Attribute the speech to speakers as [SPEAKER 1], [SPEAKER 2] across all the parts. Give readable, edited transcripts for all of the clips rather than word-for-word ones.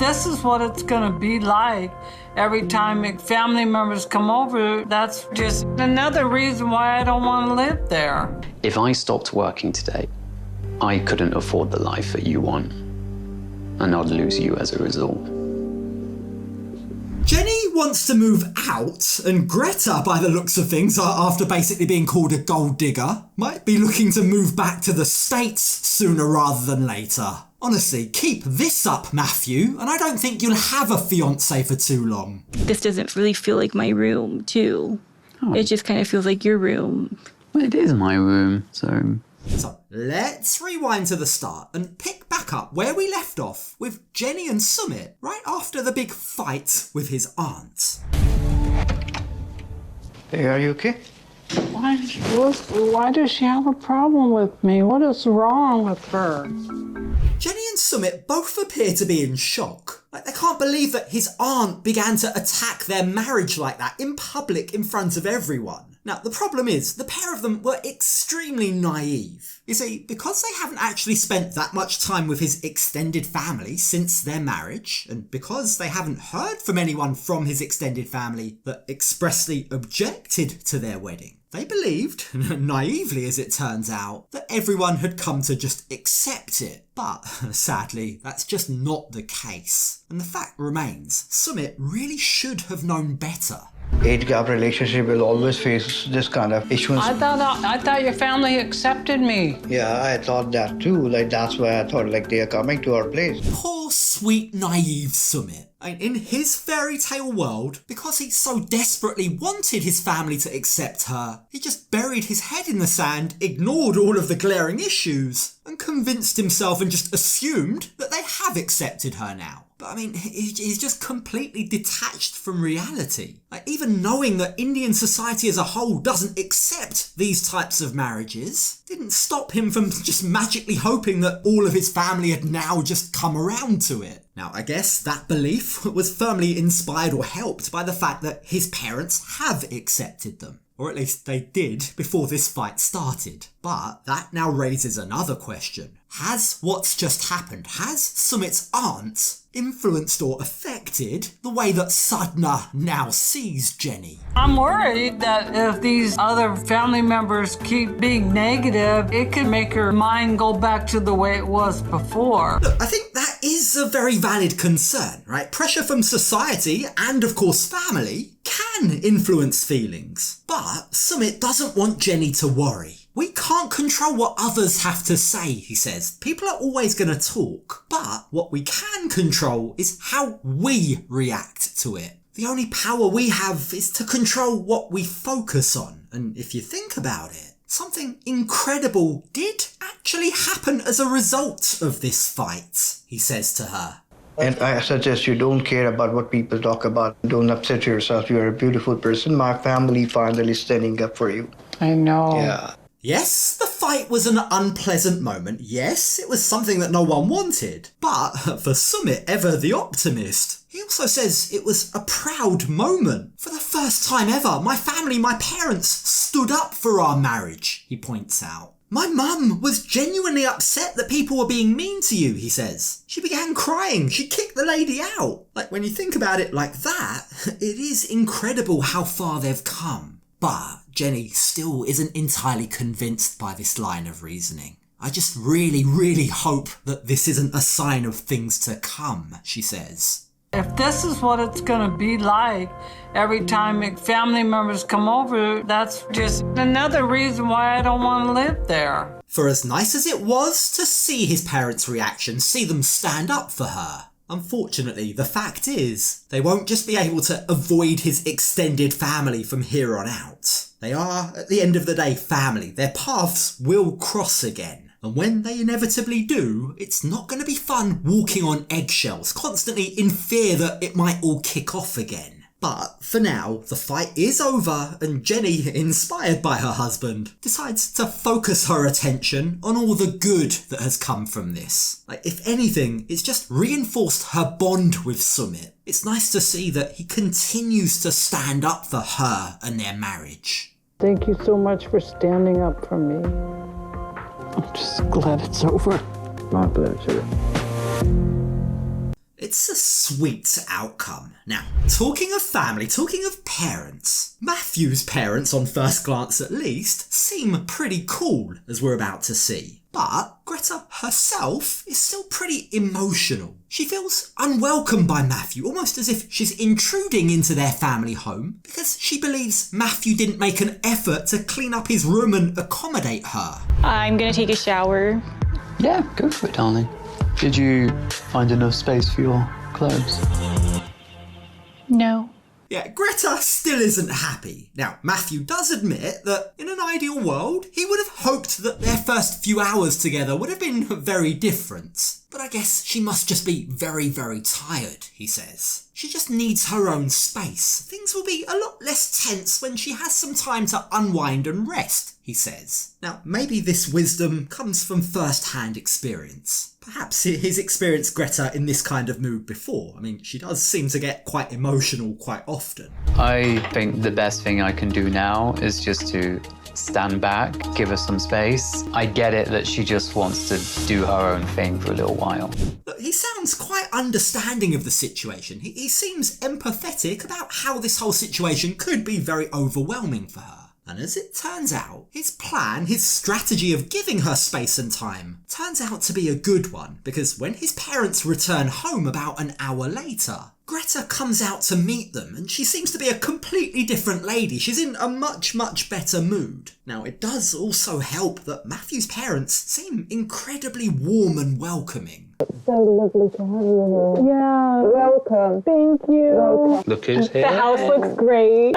[SPEAKER 1] this is what it's gonna be like every time family members come over, that's just another reason why I don't want to live there.
[SPEAKER 2] If I stopped working today, I couldn't afford the life that you want, and I'd lose you as a result.
[SPEAKER 3] Jenny wants to move out, and Greta, by the looks of things, after basically being called a gold digger, might be looking to move back to the States sooner rather than later. Honestly, keep this up, Matthew, and I don't think you'll have a fiancé for too long.
[SPEAKER 4] This doesn't really feel like my room, too. Oh. It just kind of feels like your room.
[SPEAKER 2] Well, it is my room, so...
[SPEAKER 3] So let's rewind to the start and pick back up where we left off with Jenny and Sumit right after the big fight with his aunt.
[SPEAKER 5] Hey, are you okay?
[SPEAKER 1] Why does she have a problem with me? What is wrong with her?
[SPEAKER 3] Jenny and Sumit both appear to be in shock. Like, they can't believe that his aunt began to attack their marriage like that in public in front of everyone. Now, the problem is, the pair of them were extremely naive. You see, because they haven't actually spent that much time with his extended family since their marriage, and because they haven't heard from anyone from his extended family that expressly objected to their wedding, they believed, naively as it turns out, that everyone had come to just accept it. But, sadly, that's just not the case. And the fact remains, Sumit really should have known better.
[SPEAKER 5] Age gap relationship will always face this kind of issues.
[SPEAKER 1] I thought your family accepted me.
[SPEAKER 5] Yeah, I thought that too. Like, that's why I thought, like, they are coming to our place.
[SPEAKER 3] Poor, sweet, naive Sumit. In his fairy tale world, because he so desperately wanted his family to accept her, he just buried his head in the sand, ignored all of the glaring issues, and convinced himself and just assumed that they have accepted her now. But I mean, he's just completely detached from reality. Like, even knowing that Indian society as a whole doesn't accept these types of marriages didn't stop him from just magically hoping that all of his family had now just come around to it. Now, I guess that belief was firmly inspired or helped by the fact that his parents have accepted them. Or at least they did before this fight started. But that now raises another question. Has what's just happened, has Sumit's aunt influenced or affected the way that Sadhna now sees Jenny?
[SPEAKER 1] I'm worried that if these other family members keep being negative, it could make her mind go back to the way it was before.
[SPEAKER 3] Look, I think that is a very valid concern, right? Pressure from society and, of course, family can influence feelings. But Sumit doesn't want Jenny to worry. We can't control what others have to say, he says. People are always going to talk. But what we can control is how we react to it. The only power we have is to control what we focus on. And if you think about it, something incredible did actually happen as a result of this fight, he says to her.
[SPEAKER 5] And I suggest you don't care about what people talk about. Don't upset yourself. You're a beautiful person. My family finally standing up for you.
[SPEAKER 1] I know.
[SPEAKER 5] Yeah.
[SPEAKER 3] Yes, the fight was an unpleasant moment. Yes, it was something that no one wanted. But for Sumit, ever the optimist, he also says it was a proud moment. For the first time ever, my family, my parents, stood up for our marriage, he points out. My mum was genuinely upset that people were being mean to you, he says. She began crying. She kicked the lady out. Like, when you think about it like that, it is incredible how far they've come. But Jenny still isn't entirely convinced by this line of reasoning. I just really, really hope that this isn't a sign of things to come, she says.
[SPEAKER 1] If this is what it's gonna be like every time family members come over, that's just another reason why I don't want to live there.
[SPEAKER 3] For as nice as it was to see his parents' reaction, see them stand up for her, unfortunately, the fact is, they won't just be able to avoid his extended family from here on out. They are, at the end of the day, family. Their paths will cross again. And when they inevitably do, it's not going to be fun walking on eggshells, constantly in fear that it might all kick off again. But for now, the fight is over, and Jenny, inspired by her husband, decides to focus her attention on all the good that has come from this. Like, if anything, it's just reinforced her bond with Sumit. It's nice to see that he continues to stand up for her and their marriage.
[SPEAKER 1] Thank you so much for standing up for me. I'm just glad it's over.
[SPEAKER 5] My pleasure.
[SPEAKER 3] It's a sweet outcome. Now, talking of family, talking of parents, Matthew's parents, on first glance at least, seem pretty cool, as we're about to see. But Greta herself is still pretty emotional. She feels unwelcome by Matthew, almost as if she's intruding into their family home, because she believes Matthew didn't make an effort to clean up his room and accommodate her.
[SPEAKER 4] I'm gonna take a shower.
[SPEAKER 2] Yeah, go for it, darling. Did you find enough space for your clothes?
[SPEAKER 4] No.
[SPEAKER 3] Yeah, Greta still isn't happy. Now, Matthew does admit that in an ideal world, he would have hoped that their first few hours together would have been very different. But I guess she must just be very, very tired, he says. She just needs her own space. Things will be a lot less tense when she has some time to unwind and rest, he says. Now, maybe this wisdom comes from first-hand experience. Perhaps he's experienced Greta in this kind of mood before. I mean, she does seem to get quite emotional quite often.
[SPEAKER 2] I think the best thing I can do now is just to stand back, give her some space. I get it that she just wants to do her own thing for a little while.
[SPEAKER 3] Look, he sounds quite understanding of the situation. He seems empathetic about how this whole situation could be very overwhelming for her. And as it turns out, his plan, his strategy of giving her space and time, turns out to be a good one, because when his parents return home about an hour later, Greta comes out to meet them, and she seems to be a completely different lady. She's in a much, much better mood. Now, it does also help that Matthew's parents seem incredibly warm and welcoming.
[SPEAKER 6] So lovely to have you here. Yeah. Welcome. Thank you. Welcome.
[SPEAKER 2] Look who's here.
[SPEAKER 6] The house looks great.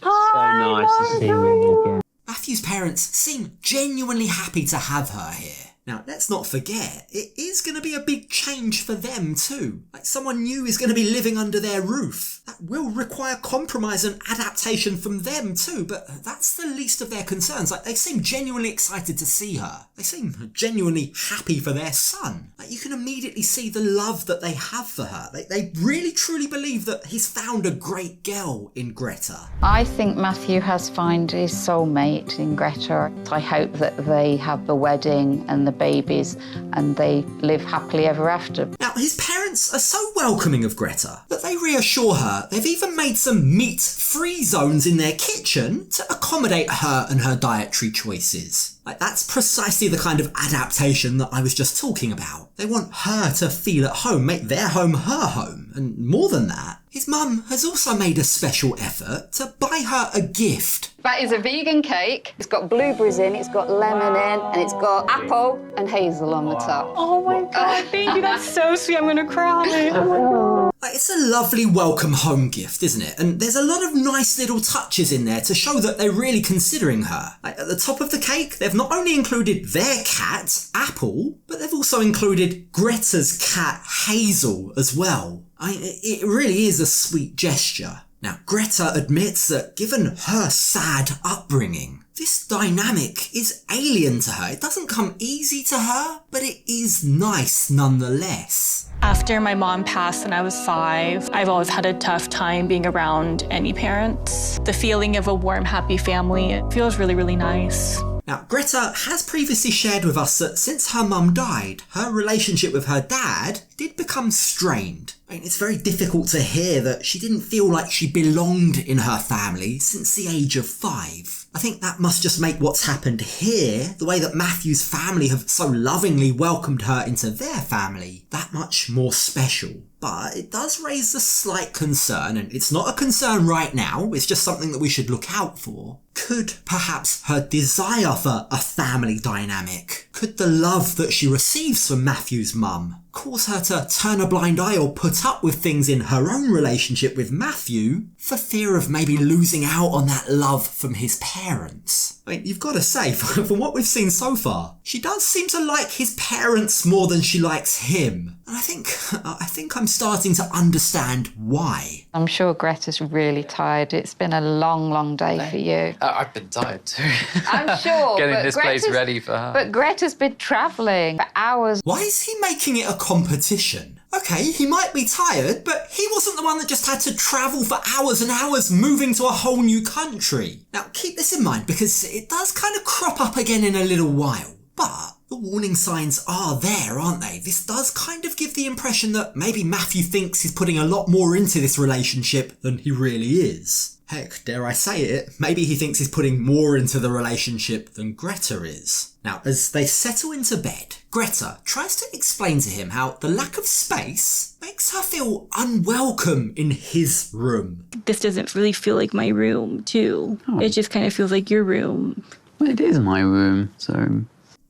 [SPEAKER 2] So nice to see you again.
[SPEAKER 3] Matthew's parents seem genuinely happy to have her here. Now, let's not forget, it is going to be a big change for them too. Like, someone new is going to be living under their roof. That will require compromise and adaptation from them too, but that's the least of their concerns. Like, they seem genuinely excited to see her. They seem genuinely happy for their son. Like, you can immediately see the love that they have for her. They really truly believe that he's found a great girl in Greta.
[SPEAKER 7] I think Matthew has found his soulmate in Greta. I hope that they have the wedding and the babies and they live happily ever after.
[SPEAKER 3] Now, his parents are so welcoming of Greta that they reassure her they've even made some meat-free zones in their kitchen to accommodate her and her dietary choices. Like, that's precisely the kind of adaptation that I was just talking about. They want her to feel at home, make their home her home. And more than that, his mum has also made a special effort to buy her a gift.
[SPEAKER 7] That is a vegan cake. It's got blueberries in, it's got lemon in, and it's got apple and hazel on the top.
[SPEAKER 4] Oh my god, thank you. That's so sweet. I'm gonna cry. Oh my god.
[SPEAKER 3] Like, it's a lovely welcome home gift, isn't it? And there's a lot of nice little touches in there to show that they're really considering her. Like, at the top of the cake, they've not only included their cat, Apple, but they've also included Greta's cat, Hazel, as well. It really is a sweet gesture. Now, Greta admits that given her sad upbringing, this dynamic is alien to her. It doesn't come easy to her, but it is nice nonetheless.
[SPEAKER 4] After my mom passed when I was 5, I've always had a tough time being around any parents. The feeling of a warm, happy family, it feels really, really nice.
[SPEAKER 3] Now, Greta has previously shared with us that since her mum died, her relationship with her dad did become strained. I mean, it's very difficult to hear that she didn't feel like she belonged in her family since the age of 5. I think that must just make what's happened here, the way that Matthew's family have so lovingly welcomed her into their family, that much more special. But it does raise a slight concern, and it's not a concern right now, it's just something that we should look out for. Could perhaps her desire for a family dynamic, could the love that she receives from Matthew's mum cause her to turn a blind eye or put up with things in her own relationship with Matthew for fear of maybe losing out on that love from his parents? I mean, you've got to say, from what we've seen so far, she does seem to like his parents more than she likes him. And I think I'm starting to understand why.
[SPEAKER 7] I'm sure Greta's really tired. It's been a long, long day for you.
[SPEAKER 2] I've been tired too.
[SPEAKER 7] I'm sure.
[SPEAKER 2] Getting this place ready for her.
[SPEAKER 7] But Greta's been travelling for hours.
[SPEAKER 3] Why is he making it a competition? Okay, he might be tired, but he wasn't the one that just had to travel for hours and hours moving to a whole new country. Now, keep this in mind because it does kind of crop up again in a little while. But The warning signs are there, aren't they? This does kind of give the impression that maybe Matthew thinks he's putting a lot more into this relationship than he really is. Heck, dare I say it, maybe he thinks he's putting more into the relationship than Greta is. Now, as they settle into bed, Greta tries to explain to him how the lack of space makes her feel unwelcome in his room.
[SPEAKER 4] This doesn't really feel like my room, too.
[SPEAKER 2] Oh.
[SPEAKER 4] It just kind of feels like your room.
[SPEAKER 2] Well, it is my room, so...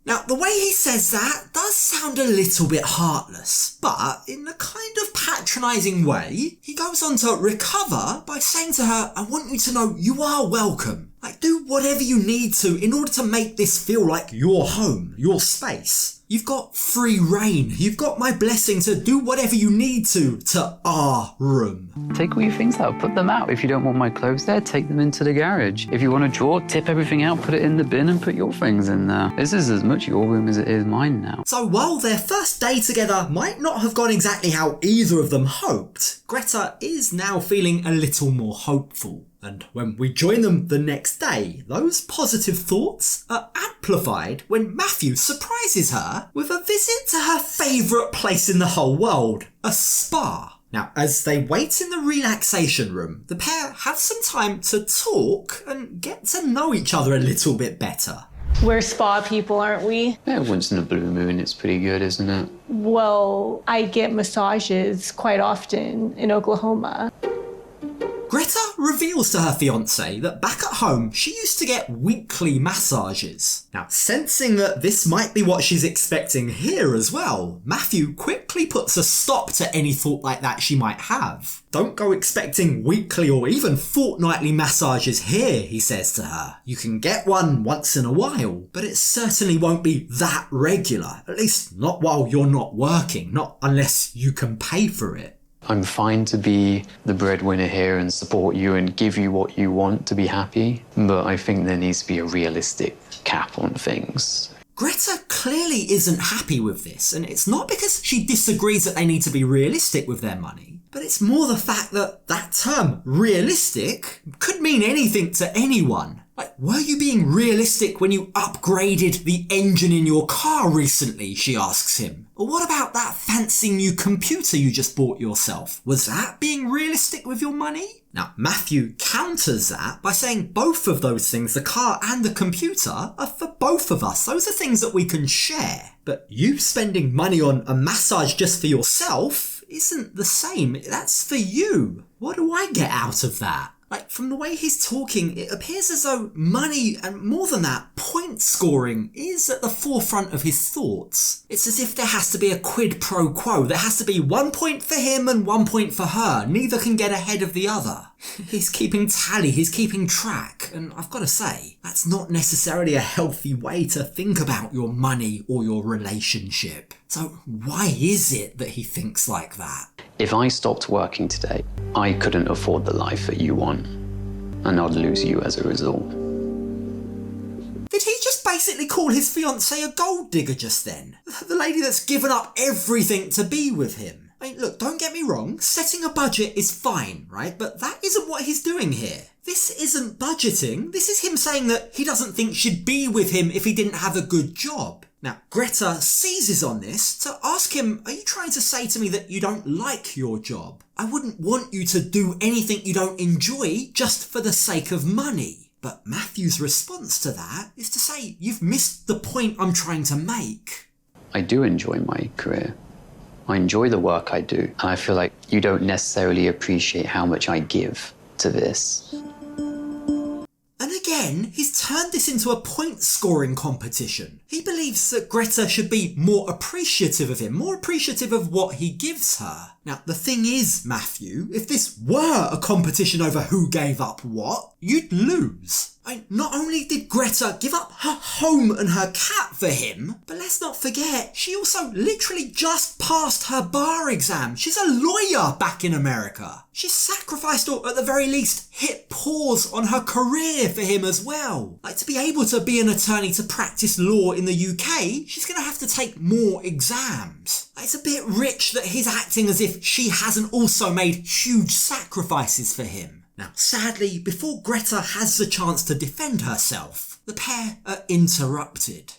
[SPEAKER 3] Now, the way he says that does sound a little bit heartless, but in a kind of patronising way, he goes on to recover by saying to her, I want you to know you are welcome. Like, do whatever you need to in order to make this feel like your home, your space. You've got free reign. You've got my blessing to do whatever you need to our room.
[SPEAKER 2] Take all your things out, put them out. If you don't want my clothes there, take them into the garage. If you want a drawer, tip everything out, put it in the bin and put your things in there. This is as much your room as it is mine now.
[SPEAKER 3] So while their first day together might not have gone exactly how either of them hoped, Greta is now feeling a little more hopeful. And when we join them the next day, those positive thoughts are amplified when Matthew surprises her with a visit to her favourite place in the whole world, a spa. Now, as they wait in the relaxation room, the pair have some time to talk and get to know each other a little bit better.
[SPEAKER 4] We're spa people, aren't we?
[SPEAKER 2] Yeah, once in a blue moon, it's pretty good, isn't it?
[SPEAKER 4] Well, I get massages quite often in Oklahoma.
[SPEAKER 3] Greta reveals to her fiancé that back at home she used to get weekly massages. Now, sensing that this might be what she's expecting here as well, Matthew quickly puts a stop to any thought like that she might have. Don't go expecting weekly or even fortnightly massages here, he says to her. You can get one once in a while, but it certainly won't be that regular, at least not while you're not working, not unless you can pay for it.
[SPEAKER 2] I'm fine to be the breadwinner here and support you and give you what you want to be happy, but I think there needs to be a realistic cap on things.
[SPEAKER 3] Greta clearly isn't happy with this, and it's not because she disagrees that they need to be realistic with their money, but it's more the fact that that term, realistic, could mean anything to anyone. Like, were you being realistic when you upgraded the engine in your car recently, she asks him. Or what about that fancy new computer you just bought yourself? Was that being realistic with your money? Now, Matthew counters that by saying both of those things, the car and the computer, are for both of us. Those are things that we can share. But you spending money on a massage just for yourself isn't the same. That's for you. What do I get out of that? Like, from the way he's talking, it appears as though money, and more than that, point scoring, is at the forefront of his thoughts. It's as if there has to be a quid pro quo. There has to be 1 point for him and 1 point for her. Neither can get ahead of the other. He's keeping tally, he's keeping track, and I've got to say, that's not necessarily a healthy way to think about your money or your relationship. So why is it that he thinks like that?
[SPEAKER 2] If I stopped working today, I couldn't afford the life that you want, and I'd lose you as a result.
[SPEAKER 3] Did he just basically call his fiancée a gold digger just then? The lady that's given up everything to be with him? I mean, look, don't get me wrong, setting a budget is fine, right? But that isn't what he's doing here. This isn't budgeting. This is him saying that he doesn't think she'd be with him if he didn't have a good job. Now, Greta seizes on this to ask him, are you trying to say to me that you don't like your job? I wouldn't want you to do anything you don't enjoy just for the sake of money. But Matthew's response to that is to say, you've missed the point I'm trying to make.
[SPEAKER 2] I do enjoy my career. I enjoy the work I do, and I feel like you don't necessarily appreciate how much I give to this.
[SPEAKER 3] And again, he's turned this into a point-scoring competition. He believes that Greta should be more appreciative of him, more appreciative of what he gives her. Now, the thing is, Matthew, if this were a competition over who gave up what, you'd lose. Not only did Greta give up her home and her cat for him, but let's not forget, she also literally just passed her bar exam. She's a lawyer back in America. She sacrificed, or at the very least, hit pause on her career for him as well. Like, to be able to be an attorney to practice law in the UK, she's going to have to take more exams. It's a bit rich that he's acting as if she hasn't also made huge sacrifices for him. Now, sadly, before Greta has the chance to defend herself, the pair are interrupted.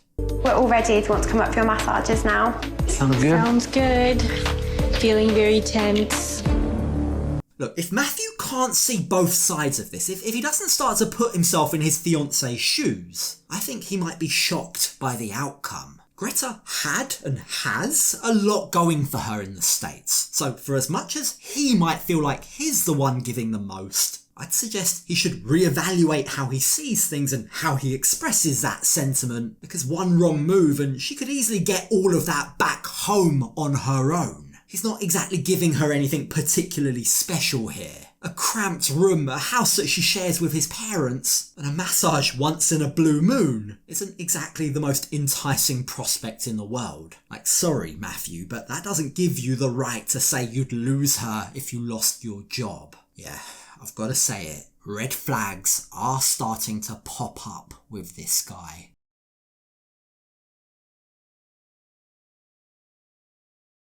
[SPEAKER 8] We're all ready if you want to come up for your massages now.
[SPEAKER 2] Sounds good.
[SPEAKER 4] Sounds good. Feeling very tense.
[SPEAKER 3] Look, if Matthew can't see both sides of this, if he doesn't start to put himself in his fiance's shoes, I think he might be shocked by the outcome. Greta had and has a lot going for her in the States, so for as much as he might feel like he's the one giving the most, I'd suggest he should reevaluate how he sees things and how he expresses that sentiment, because one wrong move and she could easily get all of that back home on her own. He's not exactly giving her anything particularly special here. A cramped room, a house that she shares with his parents, and a massage once in a blue moon isn't exactly the most enticing prospect in the world. Like, sorry, Matthew, but that doesn't give you the right to say you'd lose her if you lost your job. Yeah, I've got to say it. Red flags are starting to pop up with this guy.